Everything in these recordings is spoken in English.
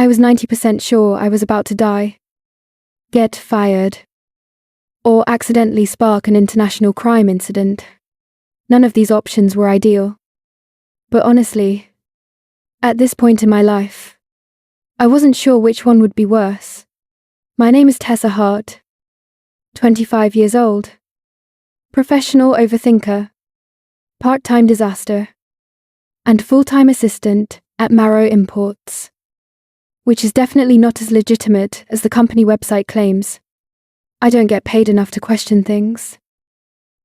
I was 90% sure I was about to die, get fired, or accidentally spark an international crime incident. None of these options were ideal. But honestly, at this point in my life, I wasn't sure which one would be worse. My name is Tessa Hart, 25 years old, professional overthinker, part-time disaster, and full-time assistant at Marrow Imports, which is definitely not as legitimate as the company website claims. I don't get paid enough to question things,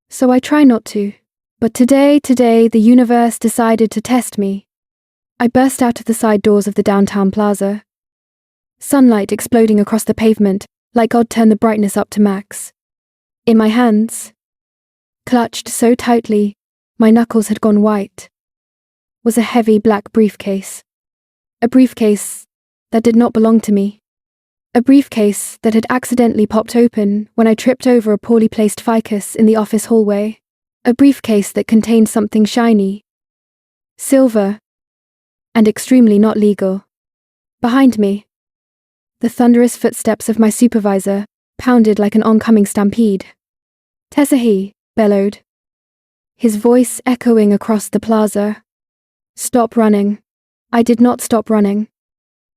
so I try not to. But today, the universe decided to test me. I burst out of the side doors of the downtown plaza, sunlight exploding across the pavement like God turned the brightness up to max. In my hands, clutched so tightly my knuckles had gone white, was a heavy black briefcase. A briefcase that did not belong to me. A briefcase that had accidentally popped open when I tripped over a poorly placed ficus in the office hallway. A briefcase that contained something shiny, silver, and extremely not legal. Behind me, the thunderous footsteps of my supervisor pounded like an oncoming stampede. "Tessa," he bellowed, his voice echoing across the plaza. "Stop running." I did not stop running.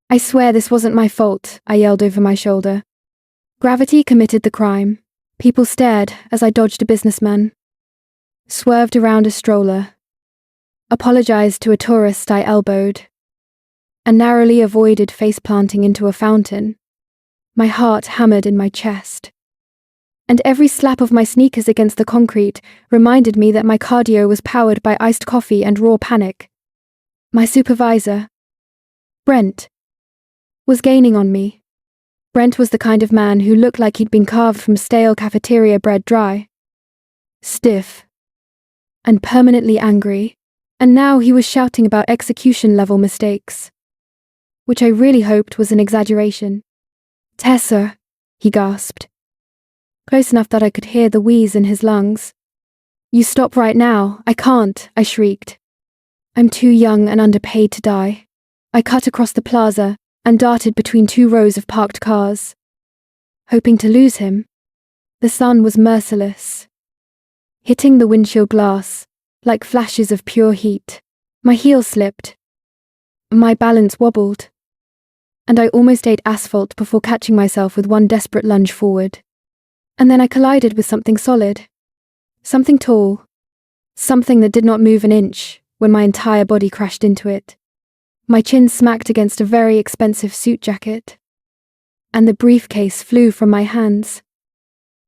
"I swear this wasn't my fault," I yelled over my shoulder. Gravity committed the crime. People stared as I dodged a businessman, swerved around a stroller, apologized to a tourist I elbowed, and narrowly avoided face-planting into a fountain. My heart hammered in my chest, and every slap of my sneakers against the concrete reminded me that my cardio was powered by iced coffee and raw panic. My supervisor, Brent, was gaining on me. Brent was the kind of man who looked like he'd been carved from stale cafeteria bread dry, stiff, and permanently angry, and now he was shouting about execution-level mistakes, which I really hoped was an exaggeration. "Tessa," he gasped, close enough that I could hear the wheeze in his lungs. "You stop right now, I can't," I shrieked. "I'm too young and underpaid to die." I cut across the plaza and darted between two rows of parked cars, hoping to lose him. The sun was merciless, hitting the windshield glass like flashes of pure heat. My heel slipped, my balance wobbled, and I almost ate asphalt before catching myself with one desperate lunge forward. And then I collided with something solid, something tall, something that did not move an inch when my entire body crashed into it. My chin smacked against a very expensive suit jacket, and the briefcase flew from my hands,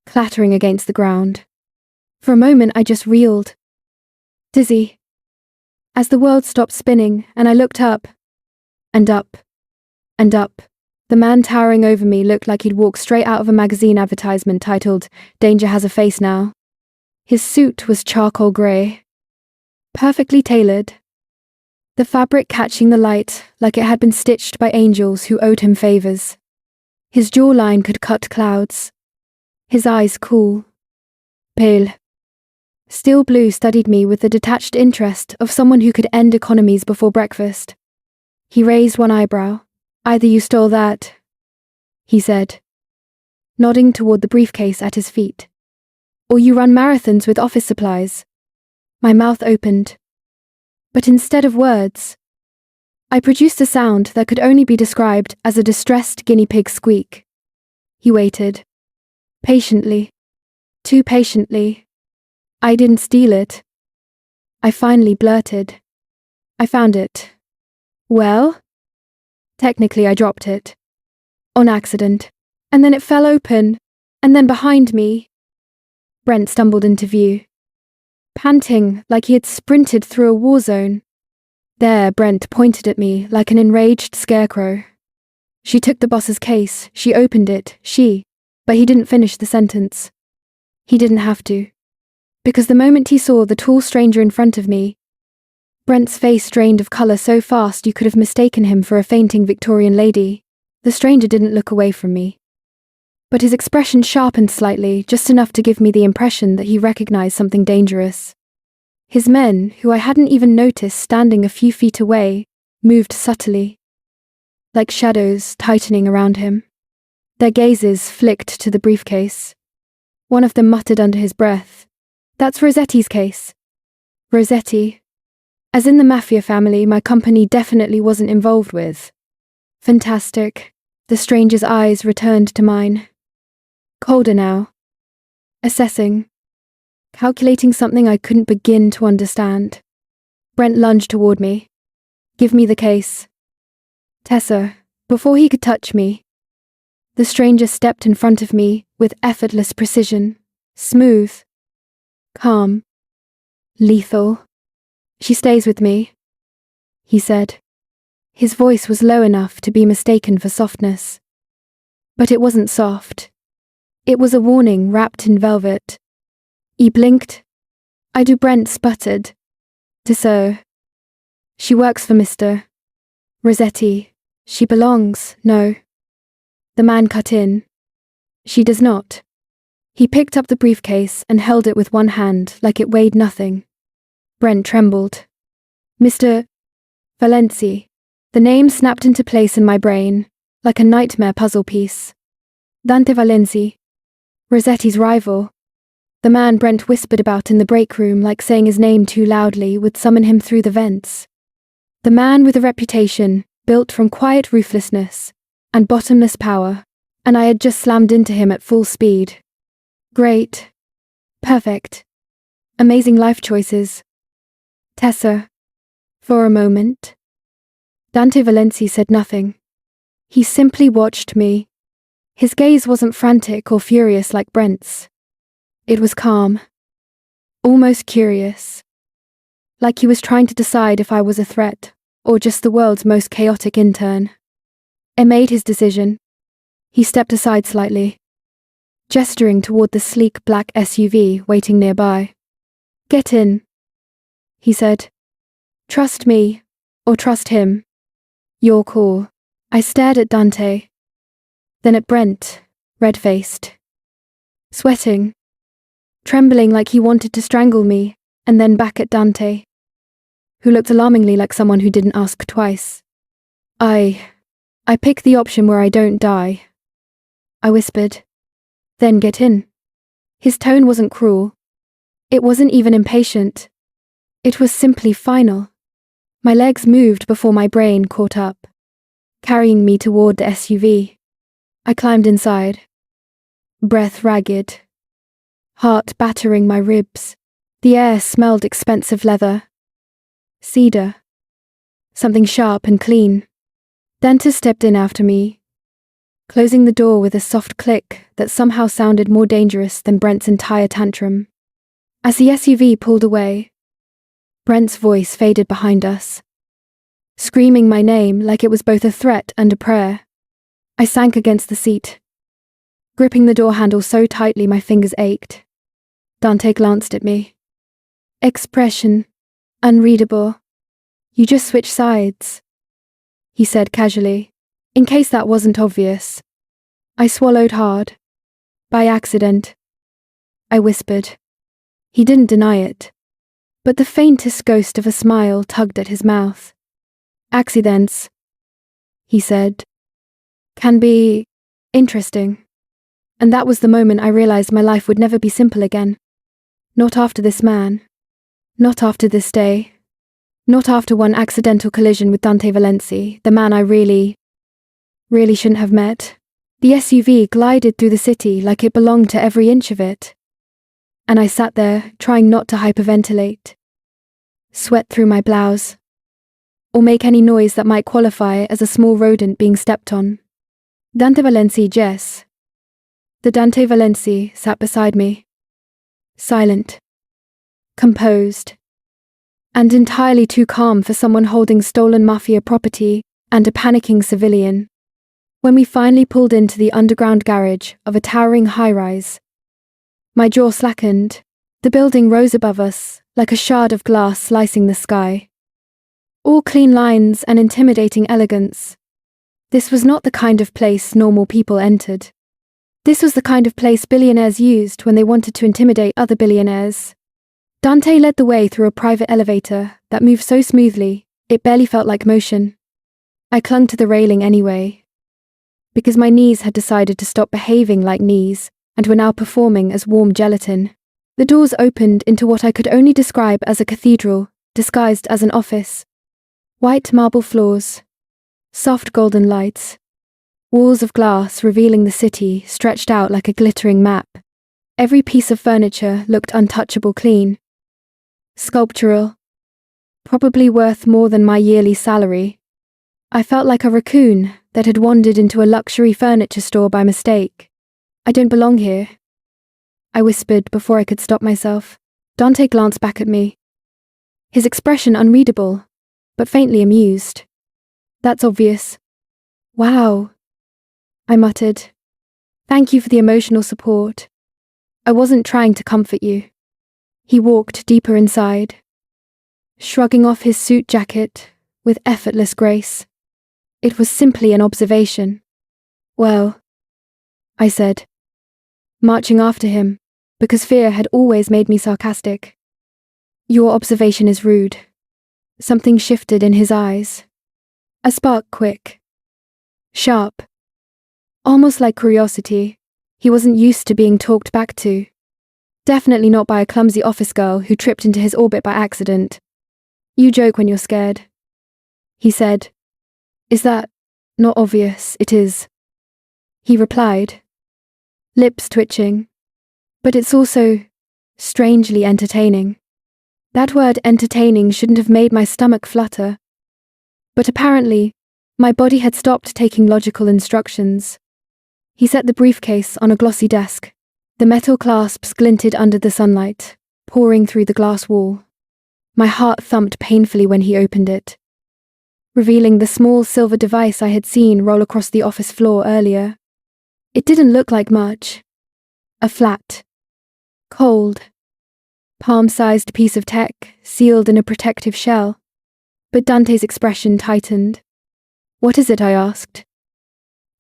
clattering against the ground. For a moment I just reeled, dizzy, as the world stopped spinning and I looked up, and up, and up. The man towering over me looked like he'd walked straight out of a magazine advertisement titled, "Danger Has a Face Now." His suit was charcoal grey, perfectly tailored, the fabric catching the light like it had been stitched by angels who owed him favours. His jawline could cut clouds, his eyes cool, pale, steel blue studied me with the detached interest of someone who could end economies before breakfast. He raised one eyebrow. "Either you stole that," he said, nodding toward the briefcase at his feet, "or you run marathons with office supplies." My mouth opened, but instead of words, I produced a sound that could only be described as a distressed guinea pig squeak. He waited, patiently, too patiently. I didn't steal it. I finally blurted, "I found it." "Well?" Technically, I dropped it, on accident, and then it fell open, and then behind me, Brent stumbled into view, panting like he had sprinted through a war zone. There, Brent pointed at me like an enraged scarecrow. "She took the boss's case, she opened it, but he didn't finish the sentence. He didn't have to, because the moment he saw the tall stranger in front of me, Brent's face drained of colour so fast you could have mistaken him for a fainting Victorian lady. The stranger didn't look away from me, but his expression sharpened slightly, just enough to give me the impression that he recognised something dangerous. His men, who I hadn't even noticed standing a few feet away, moved subtly, like shadows tightening around him. Their gazes flicked to the briefcase. One of them muttered under his breath, "That's Rossetti's case." Rossetti. As in the Mafia family my company definitely wasn't involved with. Fantastic. The stranger's eyes returned to mine. Colder now. Assessing. Calculating something I couldn't begin to understand. Brent lunged toward me. "Give me the case." Tessa, before he could touch me. The stranger stepped in front of me with effortless precision, smooth, calm, lethal. "She stays with me," he said. His voice was low enough to be mistaken for softness. But it wasn't soft. It was a warning wrapped in velvet. He blinked. "I do," Brent sputtered. "Tessa. She works for Mr. Rossetti. She belongs, no." The man cut in. "She does not." He picked up the briefcase and held it with one hand like it weighed nothing. Brent trembled. "Mr. Valenci." The name snapped into place in my brain, like a nightmare puzzle piece. Dante Valenci. Rossetti's rival. The man Brent whispered about in the break room, like saying his name too loudly would summon him through the vents. The man with a reputation, built from quiet ruthlessness and bottomless power, and I had just slammed into him at full speed. Great. Perfect. Amazing life choices. Tessa. For a moment. Dante Valenci said nothing. He simply watched me. His gaze wasn't frantic or furious like Brent's. It was calm. Almost curious. Like he was trying to decide if I was a threat, or just the world's most chaotic intern. I made his decision. He stepped aside slightly, gesturing toward the sleek black SUV waiting nearby. "Get in," he said. "Trust me, or trust him. Your call." I stared at Dante, then at Brent, red-faced, sweating, trembling like he wanted to strangle me, and then back at Dante, who looked alarmingly like someone who didn't ask twice. I pick the option where I don't die," I whispered. "Then get in." His tone wasn't cruel. It wasn't even impatient. It was simply final. My legs moved before my brain caught up, carrying me toward the SUV. I climbed inside, breath ragged, heart battering my ribs. The air smelled expensive leather, cedar, something sharp and clean. Dante stepped in after me, closing the door with a soft click that somehow sounded more dangerous than Brent's entire tantrum. As the SUV pulled away, Brent's voice faded behind us, screaming my name like it was both a threat and a prayer. I sank against the seat, gripping the door handle so tightly my fingers ached. Dante glanced at me. Expression unreadable. "You just switched sides," he said casually, in case that wasn't obvious. I swallowed hard. "By accident," I whispered. He didn't deny it, but the faintest ghost of a smile tugged at his mouth. "Accidents," he said, "can be interesting." And that was the moment I realized my life would never be simple again. Not after this man. Not after this day. Not after one accidental collision with Dante Valenci, the man I really shouldn't have met. The SUV glided through the city like it belonged to every inch of it. And I sat there, trying not to hyperventilate, sweat through my blouse, or make any noise that might qualify as a small rodent being stepped on. Dante Valenci, Jess. The Dante Valenci sat beside me, silent, composed, and entirely too calm for someone holding stolen mafia property and a panicking civilian. When we finally pulled into the underground garage of a towering high-rise, my jaw slackened. The building rose above us, like a shard of glass slicing the sky. All clean lines and intimidating elegance. This was not the kind of place normal people entered. This was the kind of place billionaires used when they wanted to intimidate other billionaires. Dante led the way through a private elevator that moved so smoothly, it barely felt like motion. I clung to the railing anyway, because my knees had decided to stop behaving like knees and were now performing as warm gelatin. The doors opened into what I could only describe as a cathedral, disguised as an office. White marble floors, soft golden lights, walls of glass revealing the city stretched out like a glittering map. Every piece of furniture looked untouchable clean. Sculptural, probably worth more than my yearly salary. I felt like a raccoon that had wandered into a luxury furniture store by mistake. I don't belong here, I whispered before I could stop myself. Dante glanced back at me, his expression unreadable, but faintly amused. That's obvious. Wow, I muttered. Thank you for the emotional support. I wasn't trying to comfort you. He walked deeper inside, shrugging off his suit jacket with effortless grace. It was simply an observation. Well, I said, marching after him, because fear had always made me sarcastic. Your observation is rude. Something shifted in his eyes. A spark quick, sharp, almost like curiosity. He wasn't used to being talked back to. Definitely not by a clumsy office girl who tripped into his orbit by accident. You joke when you're scared, he said. Is that not obvious? It is, he replied, lips twitching. But it's also strangely entertaining. That word entertaining shouldn't have made my stomach flutter. But apparently, my body had stopped taking logical instructions. He set the briefcase on a glossy desk. The metal clasps glinted under the sunlight, pouring through the glass wall. My heart thumped painfully when he opened it, revealing the small silver device I had seen roll across the office floor earlier. It didn't look like much. A flat, cold, palm-sized piece of tech sealed in a protective shell. But Dante's expression tightened. What is it? I asked,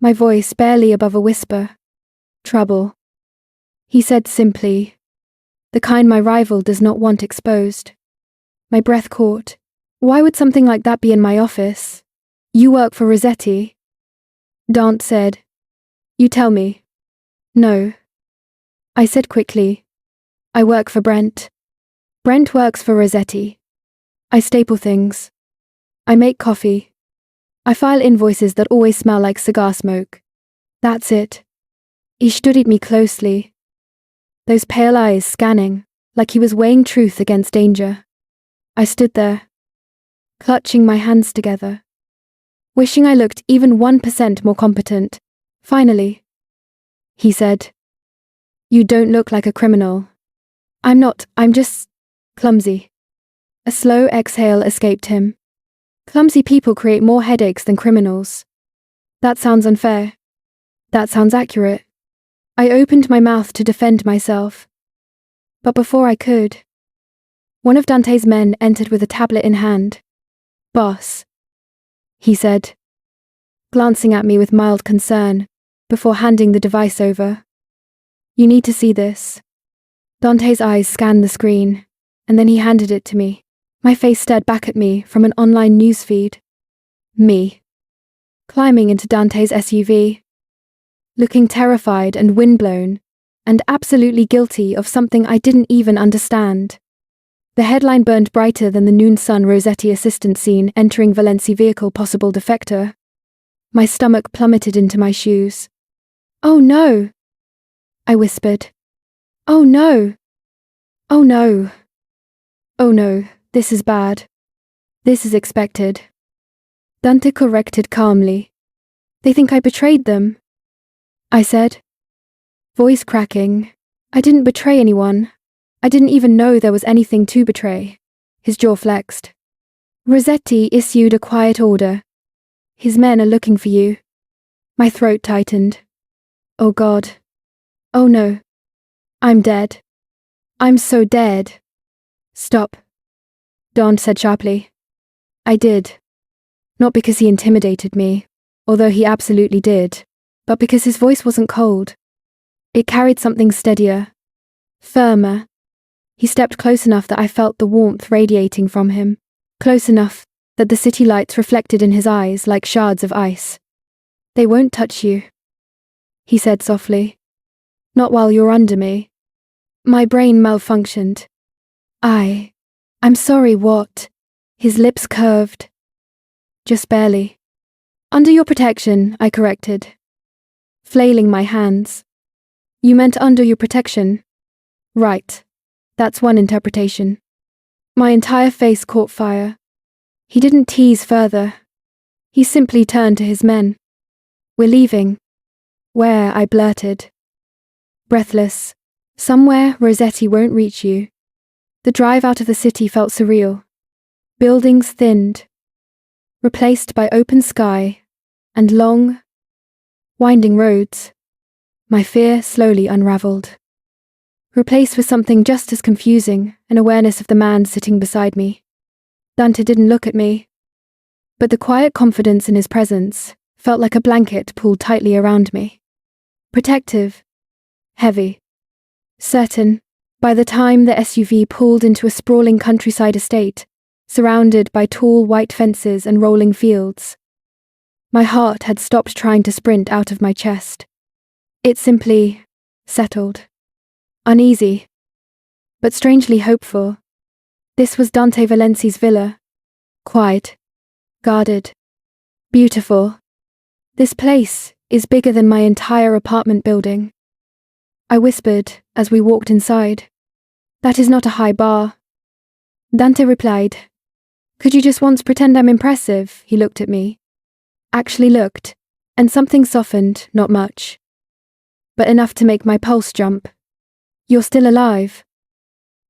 my voice barely above a whisper. Trouble, he said simply. The kind my rival does not want exposed. My breath caught. Why would something like that be in my office? You work for Rossetti, Dante said. You tell me. No, I said quickly. I work for Brent. Brent works for Rossetti. I staple things. I make coffee. I file invoices that always smell like cigar smoke. That's it. He studied me closely, those pale eyes scanning, like he was weighing truth against danger. I stood there, clutching my hands together, wishing I looked even 1% more competent. Finally, he said, you don't look like a criminal. I'm not, I'm just clumsy. A slow exhale escaped him. Clumsy people create more headaches than criminals. That sounds unfair. That sounds accurate. I opened my mouth to defend myself. But before I could, one of Dante's men entered with a tablet in hand. Boss, he said, glancing at me with mild concern, before handing the device over. You need to see this. Dante's eyes scanned the screen, and then he handed it to me. My face stared back at me from an online newsfeed. Me, climbing into Dante's SUV, looking terrified and windblown, and absolutely guilty of something I didn't even understand. The headline burned brighter than the noon sun. Rossetti assistant seen entering Valenci vehicle, possible defector. My stomach plummeted into my shoes. Oh no, I whispered. Oh no. Oh no. Oh no. This is bad. This is expected. Dante corrected calmly. They think I betrayed them, I said, voice cracking. I didn't betray anyone. I didn't even know there was anything to betray. His jaw flexed. Rossetti issued a quiet order. His men are looking for you. My throat tightened. Oh God. Oh no. I'm dead. I'm so dead. Stop, Dante said sharply. I did. Not because he intimidated me, although he absolutely did, but because his voice wasn't cold. It carried something steadier, firmer. He stepped close enough that I felt the warmth radiating from him, close enough that the city lights reflected in his eyes like shards of ice. "They won't touch you," he said softly. "Not while you're under me." My brain malfunctioned. I'm sorry, what? His lips curved. "Just barely." "Under your protection," I corrected, flailing my hands. "You meant under your protection." "Right. That's one interpretation." My entire face caught fire. He didn't tease further. He simply turned to his men. "We're leaving." "Where?" I blurted, breathless. "Somewhere Rossetti won't reach you." The drive out of the city felt surreal. Buildings thinned, replaced by open sky and long, winding roads. My fear slowly unraveled, replaced with something just as confusing, an awareness of the man sitting beside me. Dante didn't look at me, but the quiet confidence in his presence felt like a blanket pulled tightly around me. Protective, heavy, certain. By the time the SUV pulled into a sprawling countryside estate, surrounded by tall white fences and rolling fields, my heart had stopped trying to sprint out of my chest. It simply settled. Uneasy, but strangely hopeful. This was Dante Valenzi's villa. Quiet, guarded, beautiful. "This place is bigger than my entire apartment building," I whispered as we walked inside. "That is not a high bar." Dante replied, "Could you just once pretend I'm impressive?" He looked at me. Actually looked, and something softened, not much, but enough to make my pulse jump. "You're still alive,"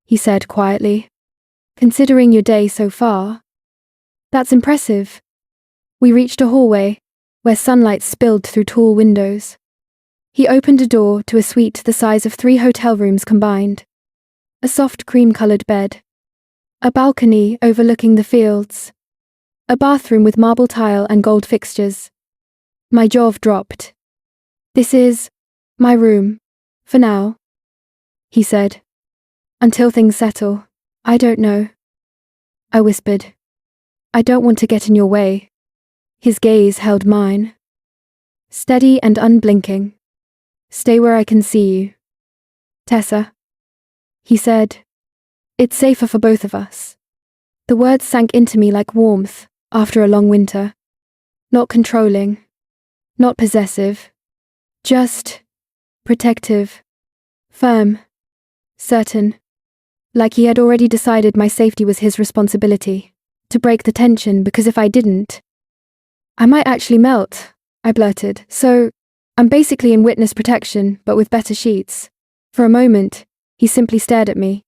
he said quietly. "Considering your day so far, that's impressive." We reached a hallway where sunlight spilled through tall windows. He opened a door to a suite the size of 3 hotel rooms combined. A soft cream-colored bed, a balcony overlooking the fields, a bathroom with marble tile and gold fixtures. My jaw dropped. "This is my room, for now," he said. "Until things settle, I don't know." I whispered, "I don't want to get in your way." His gaze held mine, steady and unblinking. "Stay where I can see you, Tessa," he said. "It's safer for both of us." The words sank into me like warmth after a long winter. Not controlling, not possessive, just protective, firm, certain. Like he had already decided my safety was his responsibility, to break the tension, because if I didn't, I might actually melt, I blurted. "So, I'm basically in witness protection, but with better sheets." For a moment, he simply stared at me.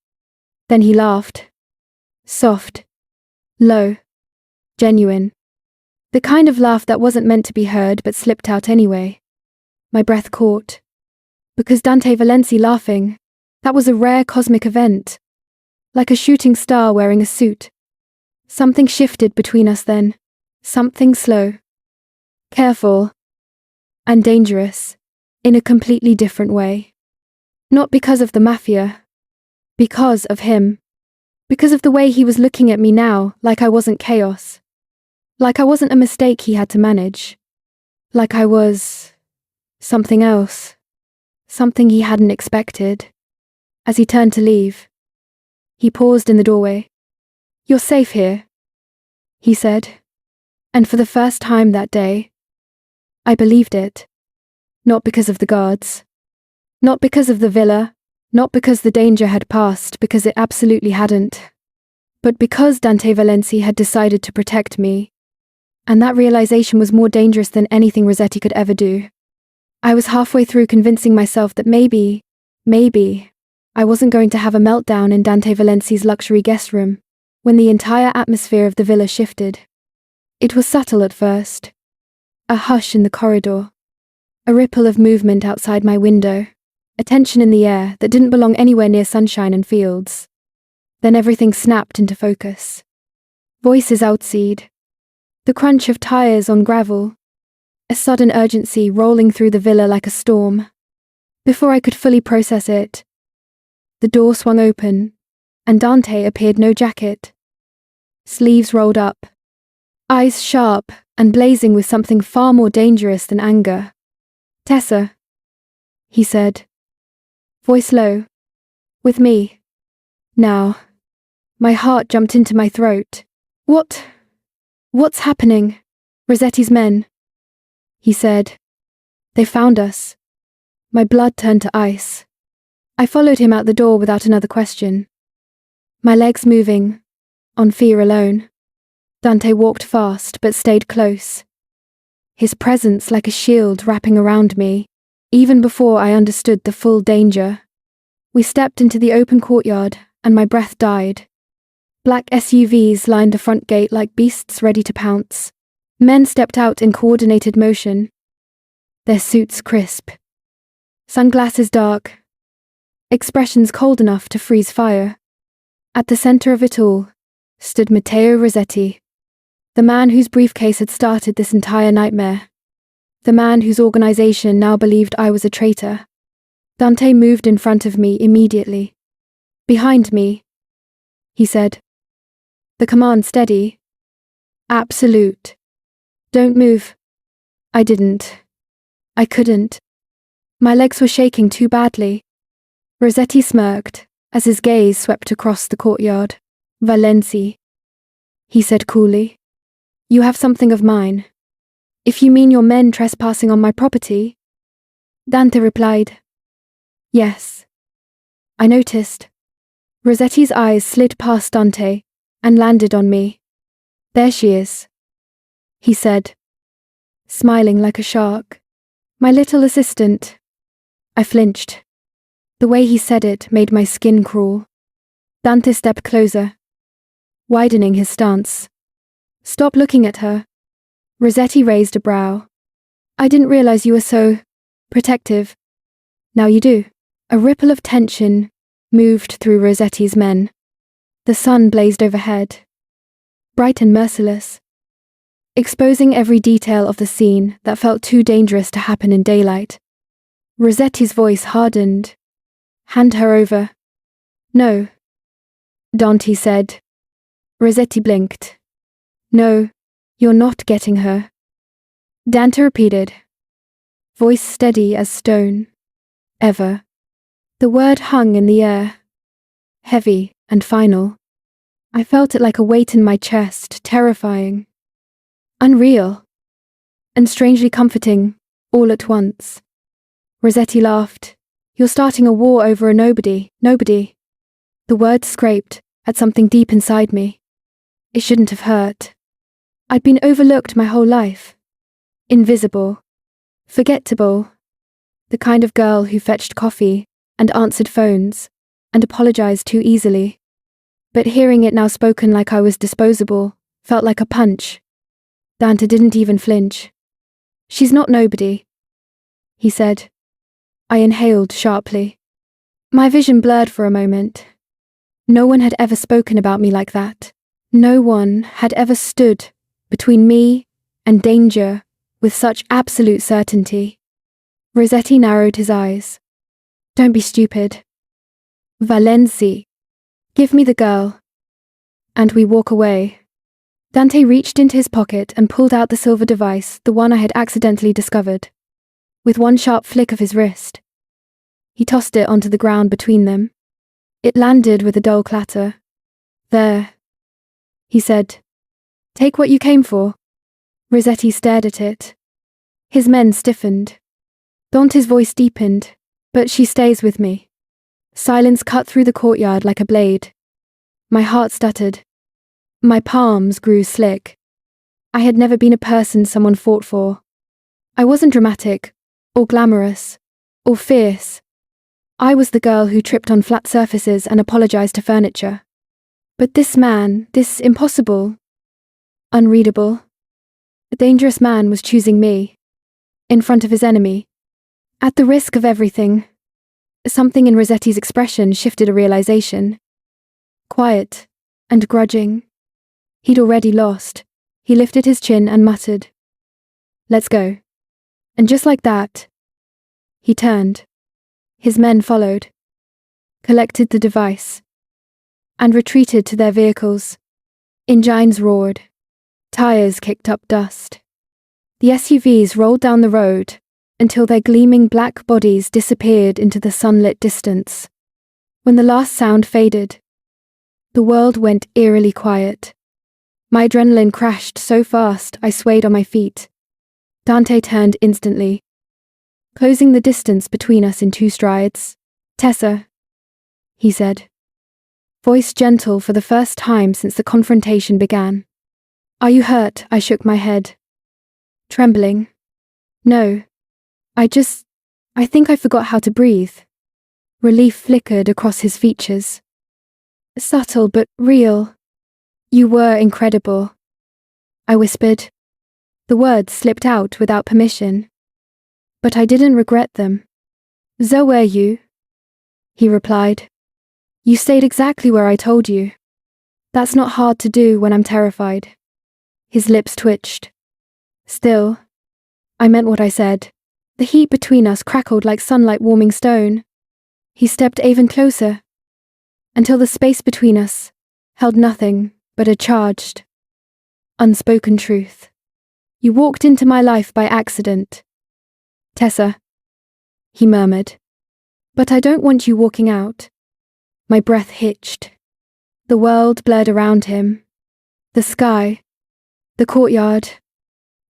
Then he laughed. Soft, low, genuine. The kind of laugh that wasn't meant to be heard but slipped out anyway. My breath caught. Because Dante Valenzi laughing, that was a rare cosmic event. Like a shooting star wearing a suit. Something shifted between us then. Something slow, careful, and dangerous, in a completely different way. Not because of the mafia. Because of him. Because of the way he was looking at me now, like I wasn't chaos. Like I wasn't a mistake he had to manage. Like I was something else. Something he hadn't expected. As he turned to leave, he paused in the doorway. "You're safe here," he said. And for the first time that day, I believed it. Not because of the guards. Not because of the villa. Not because the danger had passed, because it absolutely hadn't. But because Dante Valenzi had decided to protect me. And that realization was more dangerous than anything Rossetti could ever do. I was halfway through convincing myself that maybe, I wasn't going to have a meltdown in Dante Valenzi's luxury guest room, when the entire atmosphere of the villa shifted. It was subtle at first. A hush in the corridor. A ripple of movement outside my window. A tension in the air that didn't belong anywhere near sunshine and fields. Then everything snapped into focus. Voices outside. The crunch of tires on gravel. A sudden urgency rolling through the villa like a storm. Before I could fully process it, the door swung open, and Dante appeared, no jacket. Sleeves rolled up, eyes sharp and blazing with something far more dangerous than anger. "Tessa," he said, voice low. "With me. Now." My heart jumped into my throat. What's happening?" "Rossetti's men," he said. "They found us." My blood turned to ice. I followed him out the door without another question. My legs moving, on fear alone. Dante walked fast but stayed close. His presence like a shield wrapping around me, even before I understood the full danger. We stepped into the open courtyard and my breath died. Black SUVs lined the front gate like beasts ready to pounce. Men stepped out in coordinated motion, their suits crisp, sunglasses dark, expressions cold enough to freeze fire. At the center of it all stood Matteo Rossetti, the man whose briefcase had started this entire nightmare, the man whose organization now believed I was a traitor. Dante moved in front of me immediately. "Behind me," he said. The command steady. Absolute. "Don't move." I didn't. I couldn't. My legs were shaking too badly. Rossetti smirked as his gaze swept across the courtyard. "Valenzi," he said coolly. "You have something of mine. If you mean your men trespassing on my property." Dante replied, "Yes." I noticed. Rossetti's eyes slid past Dante and landed on me. "There she is," he said, smiling like a shark. "My little assistant." I flinched. The way he said it made my skin crawl. Dante stepped closer, widening his stance. "Stop looking at her." Rossetti raised a brow. "I didn't realize you were so protective." "Now you do." A ripple of tension moved through Rossetti's men. The sun blazed overhead, bright and merciless, exposing every detail of the scene that felt too dangerous to happen in daylight. Rossetti's voice hardened. "Hand her over." "No," Dante said. Rossetti blinked. "No, you're not getting her." Dante repeated, voice steady as stone. "Ever." The word hung in the air, heavy and final. I felt it like a weight in my chest, terrifying, unreal, and strangely comforting, all at once. Rossetti laughed. "You're starting a war over a nobody." The words scraped at something deep inside me. It shouldn't have hurt. I'd been overlooked my whole life. Invisible. Forgettable. The kind of girl who fetched coffee and answered phones and apologized too easily. But hearing it now spoken like I was disposable felt like a punch. Dante didn't even flinch. "She's not nobody," he said. I inhaled sharply. My vision blurred for a moment. No one had ever spoken about me like that. No one had ever stood between me and danger with such absolute certainty. Rossetti narrowed his eyes. "Don't be stupid. Valenzi. Give me the girl." And we walk away. Dante reached into his pocket and pulled out the silver device, the one I had accidentally discovered. With one sharp flick of his wrist, he tossed it onto the ground between them. It landed with a dull clatter. "There," he said. "Take what you came for." Rossetti stared at it. His men stiffened. Dante's voice deepened. "But she stays with me." Silence cut through the courtyard like a blade. My heart stuttered. My palms grew slick. I had never been a person someone fought for. I wasn't dramatic, or glamorous, or fierce. I was the girl who tripped on flat surfaces and apologized to furniture. But this man, this impossible, unreadable, dangerous man was choosing me, in front of his enemy. At the risk of everything. Something in Rossetti's expression shifted a realization. Quiet and grudging. He'd already lost. He lifted his chin and muttered, "Let's go." And just like that, he turned. His men followed, collected the device, and retreated to their vehicles. Engines roared. Tires kicked up dust. The SUVs rolled down the road until their gleaming black bodies disappeared into the sunlit distance. When the last sound faded, the world went eerily quiet. My adrenaline crashed so fast I swayed on my feet. Dante turned instantly, closing the distance between us in 2 strides. "Tessa," he said, voice gentle for the first time since the confrontation began. "Are you hurt?" I shook my head, trembling. "No. I think I forgot how to breathe." Relief flickered across his features. "Subtle but real. You were incredible," I whispered. The words slipped out without permission, but I didn't regret them. "So were you," he replied. "You stayed exactly where I told you. That's not hard to do when I'm terrified." His lips twitched. "Still, I meant what I said." The heat between us crackled like sunlight warming stone. He stepped even closer, until the space between us held nothing but a charged, unspoken truth. "You walked into my life by accident, Tessa," he murmured. "But I don't want you walking out." My breath hitched. The world blurred around him. The sky, the courtyard,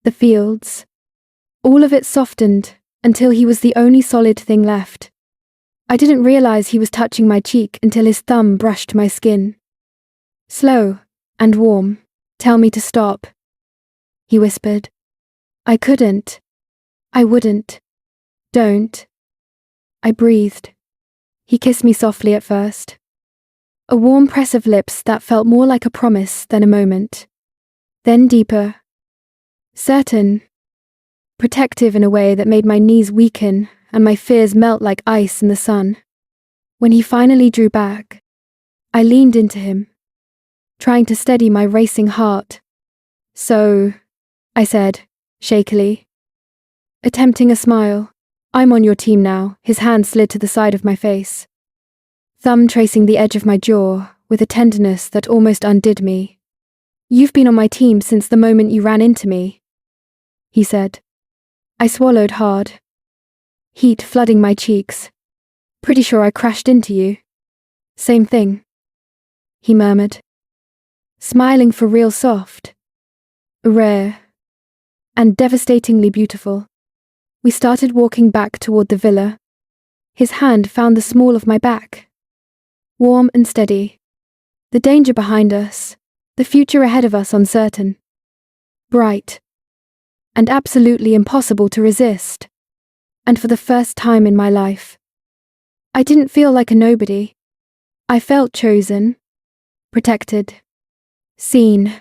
the fields. All of it softened until he was the only solid thing left. I didn't realize he was touching my cheek until his thumb brushed my skin. Slow and warm. "Tell me to stop," he whispered. I couldn't. I wouldn't. "Don't." I breathed. He kissed me softly at first. A warm press of lips that felt more like a promise than a moment. Then deeper. Certain. Protective in a way that made my knees weaken and my fears melt like ice in the sun. When he finally drew back, I leaned into him, trying to steady my racing heart. "So," I said, shakily, attempting a smile. "I'm on your team now." His hand slid to the side of my face, thumb tracing the edge of my jaw with a tenderness that almost undid me. "You've been on my team since the moment you ran into me," he said. I swallowed hard, heat flooding my cheeks. "Pretty sure I crashed into you." "Same thing," he murmured, smiling for real soft, rare, and devastatingly beautiful. We started walking back toward the villa. His hand found the small of my back, warm and steady. The danger behind us, the future ahead of us uncertain, bright, and absolutely impossible to resist. And for the first time in my life, I didn't feel like a nobody. I felt chosen, protected, seen,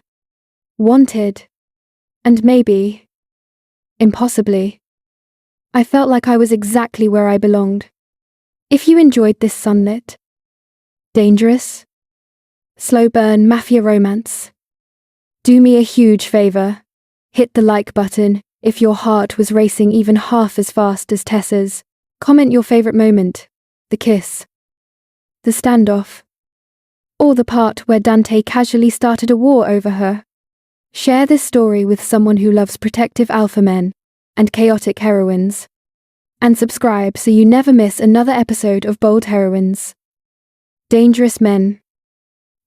wanted, and maybe, impossibly, I felt like I was exactly where I belonged. If you enjoyed this sunlit, dangerous, slow burn Mafia romance, do me a huge favor. Hit the like button if your heart was racing even half as fast as Tessa's. Comment your favorite moment, the kiss, the standoff, or the part where Dante casually started a war over her. Share this story with someone who loves protective alpha men and chaotic heroines. And subscribe so you never miss another episode of Bold Heroines, Dangerous Men,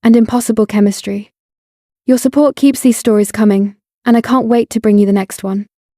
and Impossible Chemistry. Your support keeps these stories coming, and I can't wait to bring you the next one.